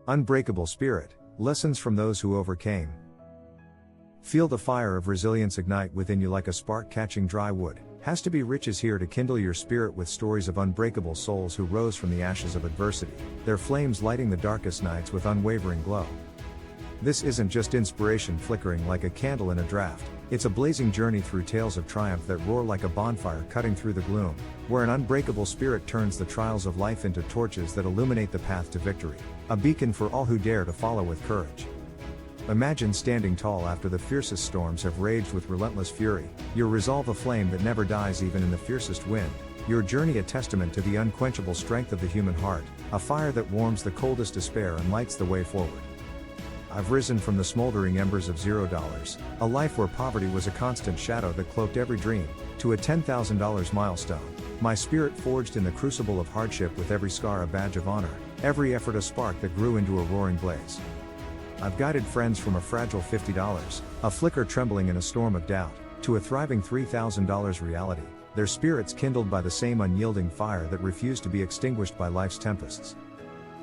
Unbreakable spirit, lessons from those who overcame. Feel the fire of resilience ignite within you like a spark catching dry wood. Has to be Rich is here to kindle your spirit with stories of unbreakable souls who rose from the ashes of adversity, their flames lighting the darkest nights with unwavering glow. This isn't just inspiration flickering like a candle in a draft, it's a blazing journey through tales of triumph that roar like a bonfire cutting through the gloom, where an unbreakable spirit turns the trials of life into torches that illuminate the path to victory, a beacon for all who dare to follow with courage. Imagine standing tall after the fiercest storms have raged with relentless fury, your resolve a flame that never dies even in the fiercest wind, your journey a testament to the unquenchable strength of the human heart, a fire that warms the coldest despair and lights the way forward. I've risen from the smoldering embers of $0, a life where poverty was a constant shadow that cloaked every dream, to a $10,000 milestone, my spirit forged in the crucible of hardship with every scar a badge of honor, every effort a spark that grew into a roaring blaze. I've guided friends from a fragile $50, a flicker trembling in a storm of doubt, to a thriving $3,000 reality, their spirits kindled by the same unyielding fire that refused to be extinguished by life's tempests.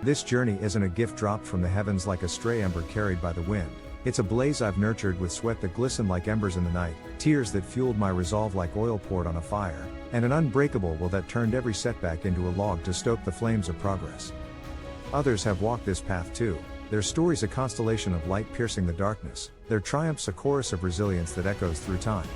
This journey isn't a gift dropped from the heavens like a stray ember carried by the wind, it's a blaze I've nurtured with sweat that glistened like embers in the night, tears that fueled my resolve like oil poured on a fire, and an unbreakable will that turned every setback into a log to stoke the flames of progress. Others have walked this path too, their stories a constellation of light piercing the darkness, their triumphs a chorus of resilience that echoes through time.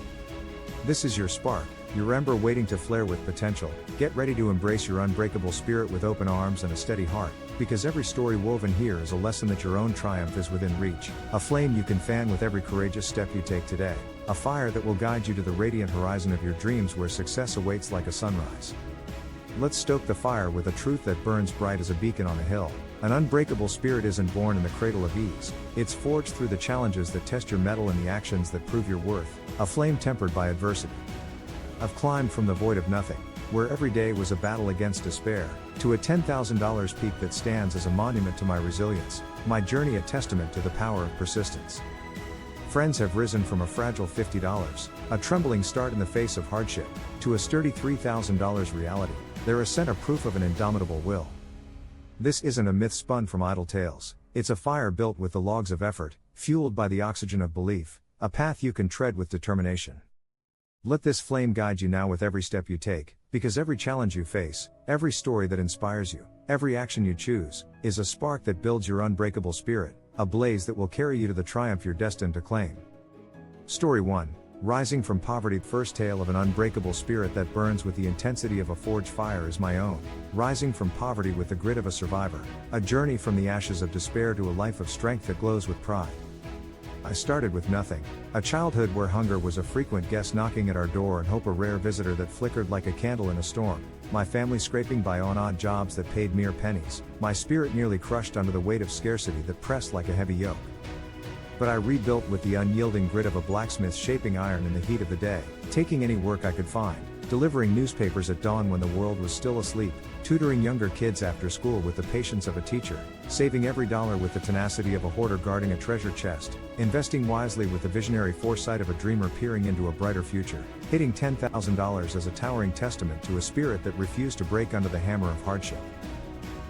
This is your spark, your ember waiting to flare with potential. Get ready to embrace your unbreakable spirit with open arms and a steady heart, because every story woven here is a lesson that your own triumph is within reach, a flame you can fan with every courageous step you take today, a fire that will guide you to the radiant horizon of your dreams where success awaits like a sunrise. Let's stoke the fire with a truth that burns bright as a beacon on a hill. An unbreakable spirit isn't born in the cradle of ease, it's forged through the challenges that test your mettle and the actions that prove your worth, a flame tempered by adversity. I've climbed from the void of nothing, where every day was a battle against despair, to a $10,000 peak that stands as a monument to my resilience, my journey a testament to the power of persistence. Friends have risen from a fragile $50, a trembling start in the face of hardship, to a sturdy $3,000 reality, their ascent a proof of an indomitable will. This isn't a myth spun from idle tales, it's a fire built with the logs of effort, fueled by the oxygen of belief, a path you can tread with determination. Let this flame guide you now with every step you take, because every challenge you face, every story that inspires you, every action you choose, is a spark that builds your unbreakable spirit, a blaze that will carry you to the triumph you're destined to claim. Story 1. Rising from poverty. First tale of an unbreakable spirit that burns with the intensity of a forged fire is my own, rising from poverty with the grit of a survivor, a journey from the ashes of despair to a life of strength that glows with pride. I started with nothing, a childhood where hunger was a frequent guest knocking at our door and hope a rare visitor that flickered like a candle in a storm, my family scraping by on odd jobs that paid mere pennies, my spirit nearly crushed under the weight of scarcity that pressed like a heavy yoke. But I rebuilt with the unyielding grit of a blacksmith shaping iron in the heat of the day, taking any work I could find, delivering newspapers at dawn when the world was still asleep, tutoring younger kids after school with the patience of a teacher, saving every dollar with the tenacity of a hoarder guarding a treasure chest, investing wisely with the visionary foresight of a dreamer peering into a brighter future, hitting $10,000 as a towering testament to a spirit that refused to break under the hammer of hardship.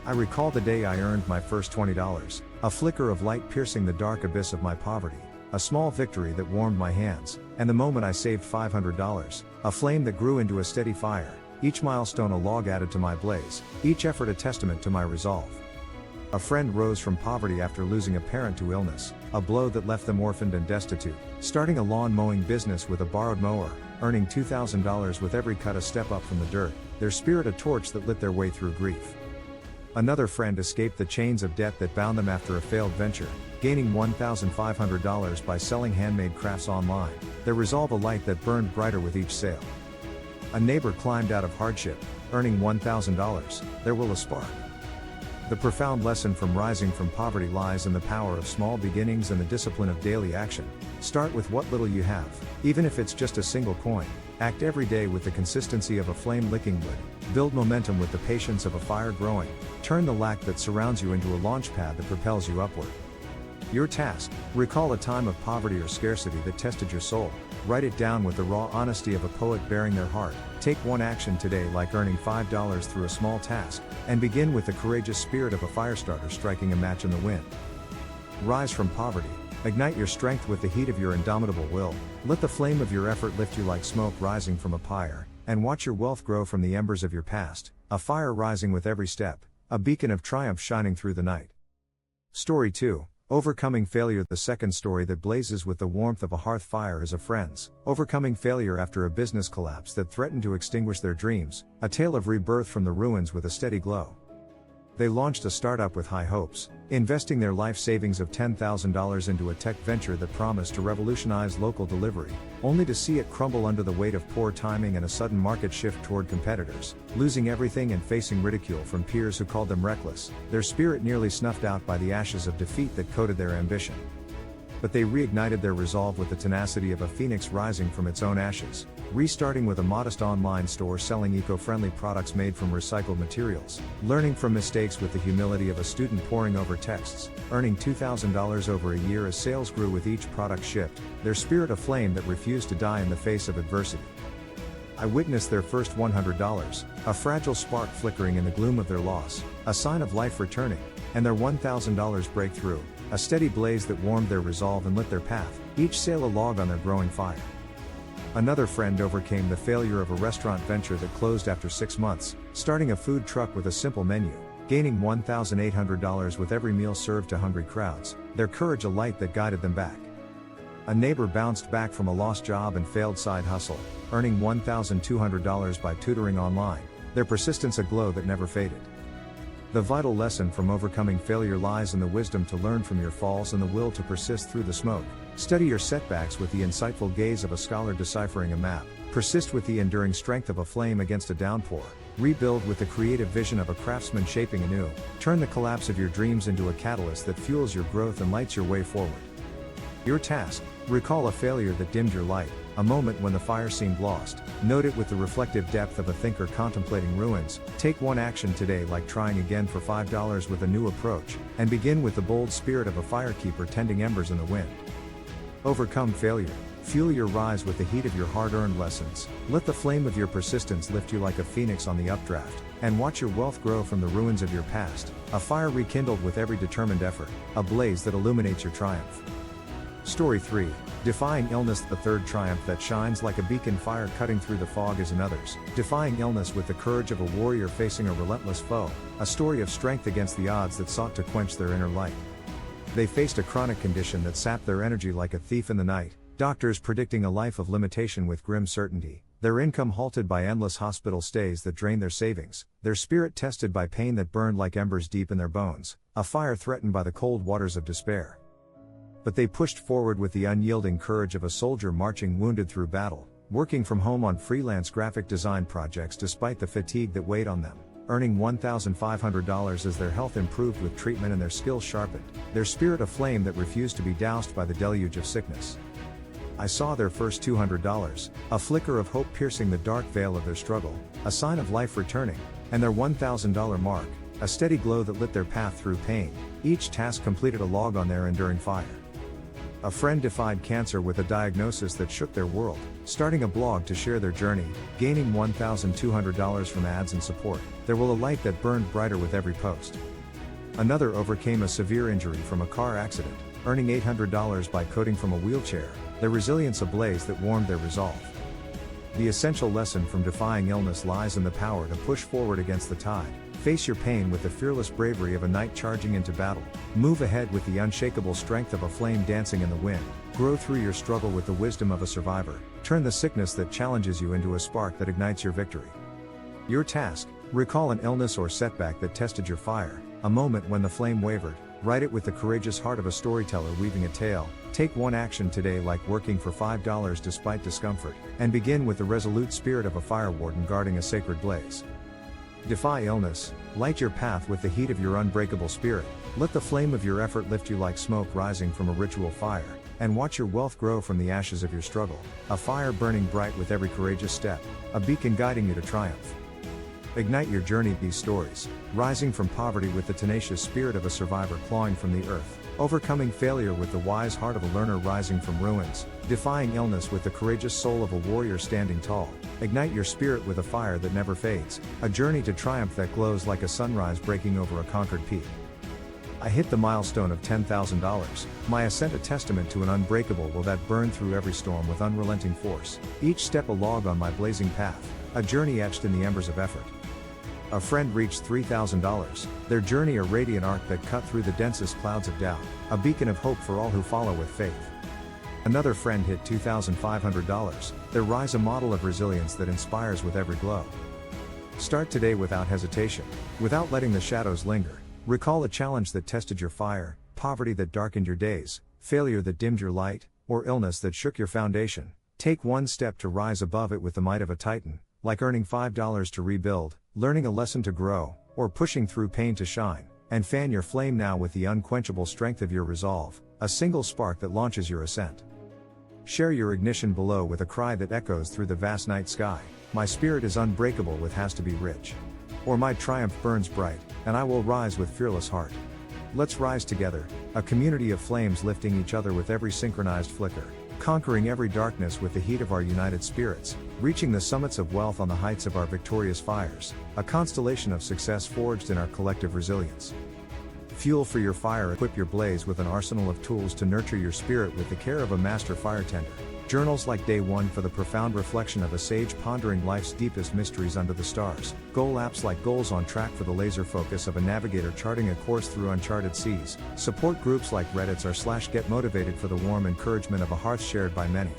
I recall the day I earned my first $20, a flicker of light piercing the dark abyss of my poverty, a small victory that warmed my hands, and the moment I saved $500, a flame that grew into a steady fire, each milestone a log added to my blaze, each effort a testament to my resolve. A friend rose from poverty after losing a parent to illness, a blow that left them orphaned and destitute, starting a lawn mowing business with a borrowed mower, earning $2,000 with every cut a step up from the dirt, their spirit a torch that lit their way through grief. Another friend escaped the chains of debt that bound them after a failed venture, gaining $1,500 by selling handmade crafts online, their resolve a light that burned brighter with each sale. A neighbor climbed out of hardship, earning $1,000, their will a spark. The profound lesson from rising from poverty lies in the power of small beginnings and the discipline of daily action. Start with what little you have, even if it's just a single coin. Act every day with the consistency of a flame-licking wood. Build momentum with the patience of a fire growing. Turn the lack that surrounds you into a launch pad that propels you upward. Your task: recall a time of poverty or scarcity that tested your soul. Write it down with the raw honesty of a poet bearing their heart. Take one action today, like earning $5 through a small task, and begin with the courageous spirit of a firestarter striking a match in the wind. Rise from poverty. Ignite your strength with the heat of your indomitable will. Let the flame of your effort lift you like smoke rising from a pyre, and watch your wealth grow from the embers of your past, a fire rising with every step, a beacon of triumph shining through the night. Story 2. Overcoming failure. The second story that blazes with the warmth of a hearth fire is a friend's overcoming failure after a business collapse that threatened to extinguish their dreams, a tale of rebirth from the ruins with a steady glow. They launched a startup with high hopes, investing their life savings of $10,000 into a tech venture that promised to revolutionize local delivery, only to see it crumble under the weight of poor timing and a sudden market shift toward competitors. Losing everything and facing ridicule from peers who called them reckless, their spirit nearly snuffed out by the ashes of defeat that coated their ambition. But they reignited their resolve with the tenacity of a phoenix rising from its own ashes, restarting with a modest online store selling eco-friendly products made from recycled materials, learning from mistakes with the humility of a student poring over texts, earning $2,000 over a year as sales grew with each product shipped, their spirit a flame that refused to die in the face of adversity. I witnessed their first $100, a fragile spark flickering in the gloom of their loss, a sign of life returning, and their $1,000 breakthrough, a steady blaze that warmed their resolve and lit their path, each sail a log on their growing fire. Another friend overcame the failure of a restaurant venture that closed after 6 months, starting a food truck with a simple menu, gaining $1,800 with every meal served to hungry crowds, their courage a light that guided them back. A neighbor bounced back from a lost job and failed side hustle, earning $1,200 by tutoring online, their persistence a glow that never faded. The vital lesson from overcoming failure lies in the wisdom to learn from your falls and the will to persist through the smoke. Study your setbacks with the insightful gaze of a scholar deciphering a map. Persist with the enduring strength of a flame against a downpour. Rebuild with the creative vision of a craftsman shaping anew. Turn the collapse of your dreams into a catalyst that fuels your growth and lights your way forward. Your task: recall a failure that dimmed your light, a moment when the fire seemed lost. Note it with the reflective depth of a thinker contemplating ruins. Take one action today, like trying again for $5 with a new approach, and begin with the bold spirit of a firekeeper tending embers in the wind. Overcome failure. Fuel your rise with the heat of your hard-earned lessons. Let the flame of your persistence lift you like a phoenix on the updraft, and watch your wealth grow from the ruins of your past, a fire rekindled with every determined effort, a blaze that illuminates your triumph. Story 3. Defying illness. The third triumph that shines like a beacon fire cutting through the fog is another's. Defying illness with the courage of a warrior facing a relentless foe, a story of strength against the odds that sought to quench their inner light. They faced a chronic condition that sapped their energy like a thief in the night, doctors predicting a life of limitation with grim certainty, their income halted by endless hospital stays that drained their savings, their spirit tested by pain that burned like embers deep in their bones, a fire threatened by the cold waters of despair. But they pushed forward with the unyielding courage of a soldier marching wounded through battle, working from home on freelance graphic design projects despite the fatigue that weighed on them, earning $1,500 as their health improved with treatment and their skills sharpened, their spirit a flame that refused to be doused by the deluge of sickness. I saw their first $200, a flicker of hope piercing the dark veil of their struggle, a sign of life returning, and their $1,000 mark, a steady glow that lit their path through pain. Each task completed a log on their enduring fire. A friend defied cancer with a diagnosis that shook their world, starting a blog to share their journey, gaining $1,200 from ads and support. There was a light that burned brighter with every post. Another overcame a severe injury from a car accident, earning $800 by coding from a wheelchair, their resilience a blaze that warmed their resolve. The essential lesson from defying illness lies in the power to push forward against the tide. Face your pain with the fearless bravery of a knight charging into battle. Move ahead with the unshakable strength of a flame dancing in the wind. Grow through your struggle with the wisdom of a survivor. Turn the sickness that challenges you into a spark that ignites your victory. Your task: recall an illness or setback that tested your fire, a moment when the flame wavered. Write it with the courageous heart of a storyteller weaving a tale. Take one action today, like working for $5 despite discomfort, and begin with the resolute spirit of a fire warden guarding a sacred blaze. Defy illness. Light your path with the heat of your unbreakable spirit. Let the flame of your effort lift you like smoke rising from a ritual fire, and watch your wealth grow from the ashes of your struggle, a fire burning bright with every courageous step, a beacon guiding you to triumph. Ignite your journey. These stories, rising from poverty with the tenacious spirit of a survivor clawing from the earth, overcoming failure with the wise heart of a learner rising from ruins, defying illness with the courageous soul of a warrior standing tall. Ignite your spirit with a fire that never fades, a journey to triumph that glows like a sunrise breaking over a conquered peak. I hit the milestone of $10,000, my ascent a testament to an unbreakable will that burn through every storm with unrelenting force, each step a log on my blazing path, a journey etched in the embers of effort. A friend reached $3,000, their journey a radiant arc that cut through the densest clouds of doubt, a beacon of hope for all who follow with faith. Another friend hit $2,500, their rise a model of resilience that inspires with every glow. Start today without hesitation, without letting the shadows linger. Recall a challenge that tested your fire, poverty that darkened your days, failure that dimmed your light, or illness that shook your foundation. Take one step to rise above it with the might of a titan, like earning $5 to rebuild, learning a lesson to grow, or pushing through pain to shine, and fan your flame now with the unquenchable strength of your resolve, a single spark that launches your ascent. Share your ignition below with a cry that echoes through the vast night sky, my spirit is unbreakable with has to be rich. Or my triumph burns bright, and I will rise with fearless heart. Let's rise together, a community of flames lifting each other with every synchronized flicker, conquering every darkness with the heat of our united spirits, reaching the summits of wealth on the heights of our victorious fires, a constellation of success forged in our collective resilience. Fuel for your fire, equip your blaze with an arsenal of tools to nurture your spirit with the care of a master fire tender. Journals like Day 1 for the profound reflection of a sage pondering life's deepest mysteries under the stars. Goal apps like Goals on Track for the laser focus of a navigator charting a course through uncharted seas. Support groups like Reddit's r/Get Motivated for the warm encouragement of a hearth shared by many.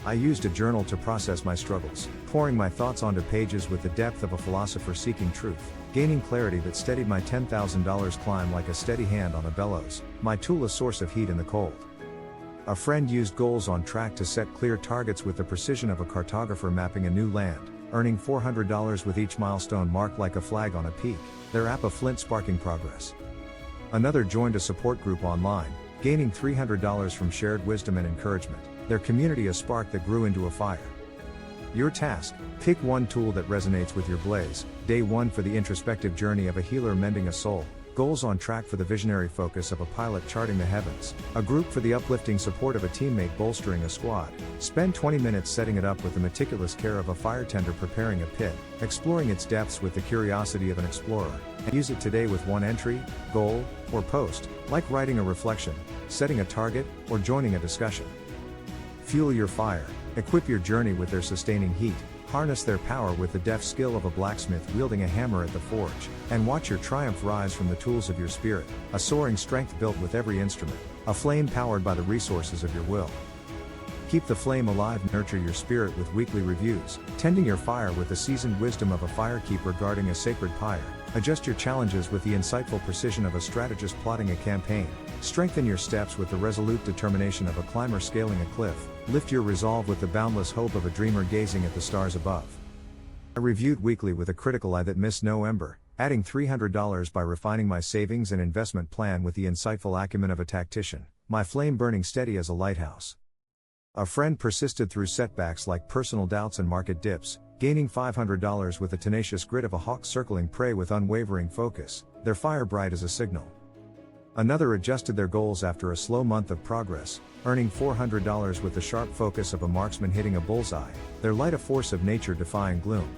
I used a journal to process my struggles, pouring my thoughts onto pages with the depth of a philosopher seeking truth, gaining clarity that steadied my $10,000 climb like a steady hand on a bellows, my tool a source of heat in the cold. A friend used Goals on Track to set clear targets with the precision of a cartographer mapping a new land, earning $400 with each milestone marked like a flag on a peak, their app a flint sparking progress. Another joined a support group online, gaining $300 from shared wisdom and encouragement, their community a spark that grew into a fire. Your task, pick one tool that resonates with your blaze. Day 1 for the introspective journey of a healer mending a soul. Goals on Track for the visionary focus of a pilot charting the heavens, a group for the uplifting support of a teammate bolstering a squad. Spend 20 minutes setting it up with the meticulous care of a fire tender preparing a pit, exploring its depths with the curiosity of an explorer, and use it today with one entry, goal, or post, like writing a reflection, setting a target, or joining a discussion. Fuel your fire, equip your journey with their sustaining heat, harness their power with the deft skill of a blacksmith wielding a hammer at the forge, and watch your triumph rise from the tools of your spirit, a soaring strength built with every instrument, a flame powered by the resources of your will. Keep the flame alive, nurture your spirit with weekly reviews, tending your fire with the seasoned wisdom of a firekeeper guarding a sacred pyre, adjust your challenges with the insightful precision of a strategist plotting a campaign, strengthen your steps with the resolute determination of a climber scaling a cliff, lift your resolve with the boundless hope of a dreamer gazing at the stars above. I reviewed weekly with a critical eye that missed no ember, adding $300 by refining my savings and investment plan with the insightful acumen of a tactician, my flame burning steady as a lighthouse. A friend persisted through setbacks like personal doubts and market dips, gaining $500 with the tenacious grit of a hawk circling prey with unwavering focus, their fire bright as a signal. Another adjusted their goals after a slow month of progress, earning $400 with the sharp focus of a marksman hitting a bullseye, their light a force of nature defying gloom.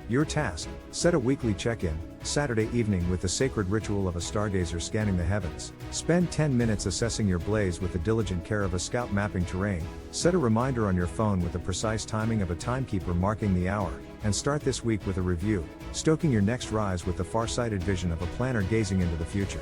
Your task, set a weekly check-in, Saturday evening with the sacred ritual of a stargazer scanning the heavens. Spend 10 minutes assessing your blaze with the diligent care of a scout mapping terrain. Set a reminder on your phone with the precise timing of a timekeeper marking the hour, and start this week with a review, stoking your next rise with the far-sighted vision of a planner gazing into the future.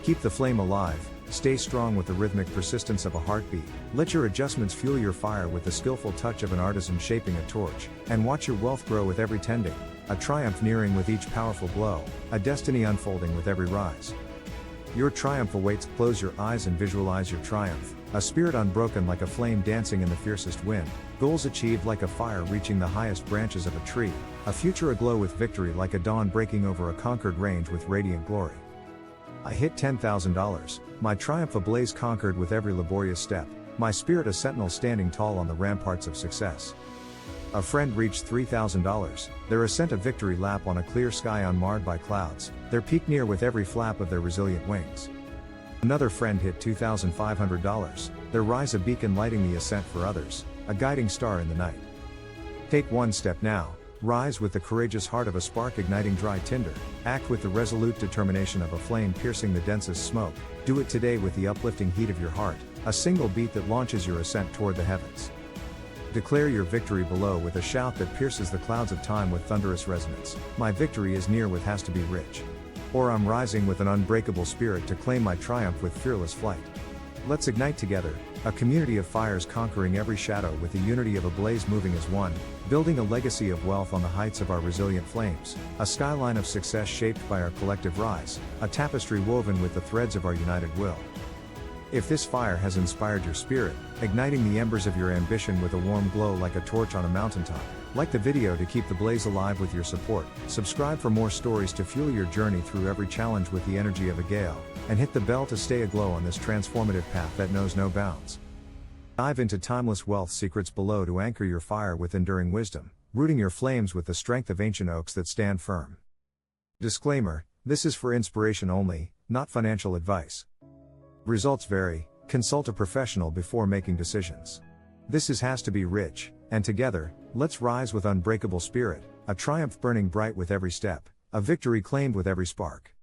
Keep the flame alive, stay strong with the rhythmic persistence of a heartbeat, let your adjustments fuel your fire with the skillful touch of an artisan shaping a torch, and watch your wealth grow with every tending, a triumph nearing with each powerful blow, a destiny unfolding with every rise. Your triumph awaits, close your eyes and visualize your triumph, a spirit unbroken like a flame dancing in the fiercest wind, goals achieved like a fire reaching the highest branches of a tree, a future aglow with victory like a dawn breaking over a conquered range with radiant glory. I hit $10,000, my triumph ablaze conquered with every laborious step, my spirit a sentinel standing tall on the ramparts of success. A friend reached $3,000, their ascent a victory lap on a clear sky unmarred by clouds, their peak near with every flap of their resilient wings. Another friend hit $2,500, their rise a beacon lighting the ascent for others, a guiding star in the night. Take one step now, rise with the courageous heart of a spark igniting dry tinder, act with the resolute determination of a flame piercing the densest smoke, do it today with the uplifting heat of your heart, a single beat that launches your ascent toward the heavens. Declare your victory below with a shout that pierces the clouds of time with thunderous resonance. My victory is near with has to be rich. Or I'm rising with an unbreakable spirit to claim my triumph with fearless flight. Let's ignite together, a community of fires conquering every shadow with the unity of a blaze moving as one, building a legacy of wealth on the heights of our resilient flames, a skyline of success shaped by our collective rise, a tapestry woven with the threads of our united will. If this fire has inspired your spirit, igniting the embers of your ambition with a warm glow like a torch on a mountaintop, like the video to keep the blaze alive with your support, subscribe for more stories to fuel your journey through every challenge with the energy of a gale, and hit the bell to stay aglow on this transformative path that knows no bounds. Dive into timeless wealth secrets below to anchor your fire with enduring wisdom, rooting your flames with the strength of ancient oaks that stand firm. Disclaimer: this is for inspiration only, not financial advice. Results vary, consult a professional before making decisions. This has to be rich, and together, let's rise with unbreakable spirit, a triumph burning bright with every step, a victory claimed with every spark.